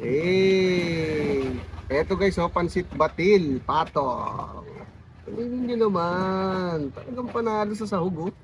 Eh, eto guys, oh, pansit batil, patong. Tingnan nyo naman, talagang panalo sa sahog, oh.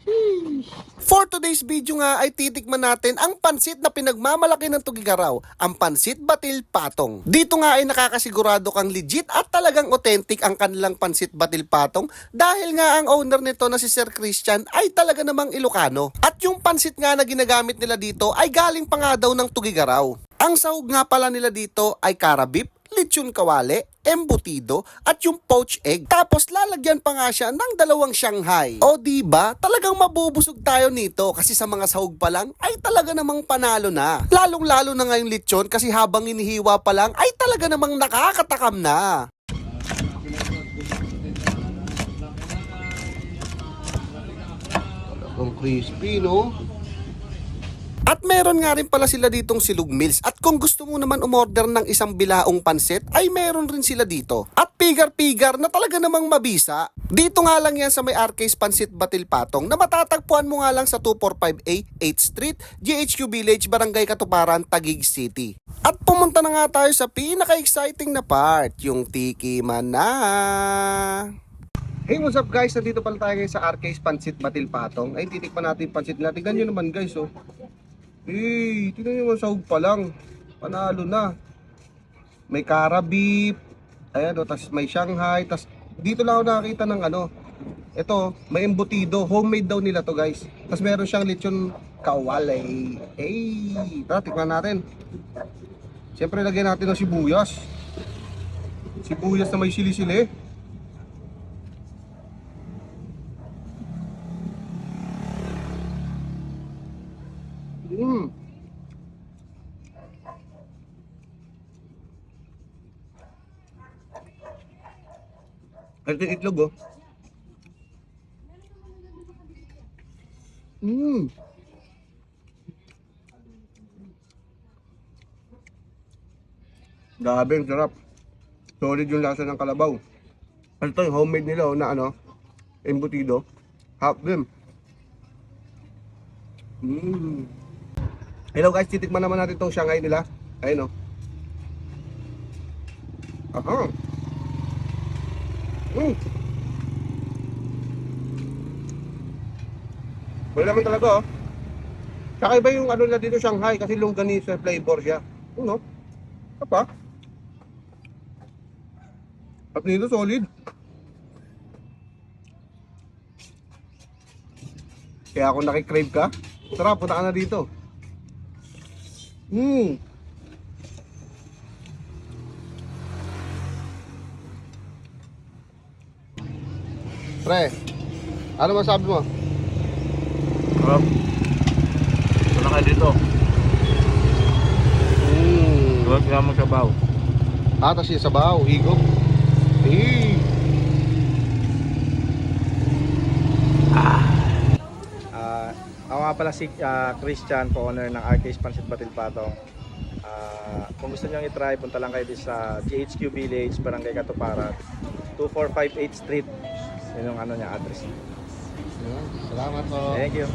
Sheesh. For today's video nga ay titikman natin ang pansit na pinagmamalaki ng Tugigaraw, ang pansit batil patong. Dito nga ay nakakasigurado kang legit at talagang authentic ang kanilang pansit batil patong dahil nga ang owner nito na si Sir Christian ay talaga namang Ilocano. At yung pansit nga na ginagamit nila dito ay galing pa nga daw ng Tugigaraw. Ang sahog nga pala nila dito ay karabip, lechon kawale, embutido at yung poached egg. Tapos lalagyan pa nga siya ng 2 Shanghai. O diba, talagang mabubusog tayo nito kasi sa mga sahog pa lang ay talaga namang panalo na. Lalong-lalo na ngayong lechon kasi habang inihiwa pa lang ay talaga namang nakakatakam na. Ang crispy, no? At meron nga rin pala sila ditong Silog Mills. At kung gusto mo naman umorder ng isang bilaong pansit, ay meron rin sila dito. At pigar-pigar na talaga namang mabisa. Dito nga lang yan sa may Arcade Pansit Batil Patong na matatagpuan mo nga lang sa 245A 8th Street, GHQ Village, Barangay Katuparan, Taguig City. At pumunta na nga tayo sa pinaka-exciting na part, yung tikiman na. Hey, what's up guys? Nandito pala tayo ngayon sa Arcade Pansit Batil Patong. Ay, titikman natin yung pansit nila. Tignan nyo naman guys, oh. Eh, tingnan nyo, sahog pa lang. Panalo na. May karabip. Ayan, o, tas may Shanghai. Tas dito lang ako nakakita ng ano. Ito, may embutido. Homemade daw nila to guys. Tas meron siyang lechon kawale. Eh, tara, tikman natin. Siyempre, lagyan natin ng sibuyas. Sibuyas na may sili-sili. Ito yung itlog, oh. Grabe, ang sarap. Solid yung lasa ng kalabaw. Ito yung homemade nila, oh, na ano, embutido. Half them. Hello guys, titikman naman natin itong Shanghai nila. Ayun, oh. Aha. Wala naman talaga, oh. Saka iba yung ano na dito Shanghai kasi longganisa flavor siya. Ano? Apa? At nito solid. Kaya ako nakikrave ka. Tara, punta ka na dito. Pre, ano masabi mo? Sarap. Wala kayo dito. Huwag nga magsabaw. Tapos yung sabaw, higop. Ako nga pala si Christian, co-owner ng Arcade Pansit Batil Patong. Kung gusto nyo i-try, punta lang kayo sa GHQ Village, Barangay Katuparan, 2458 Street. Yun yung ano niya, address niya. Salamat po. Thank you.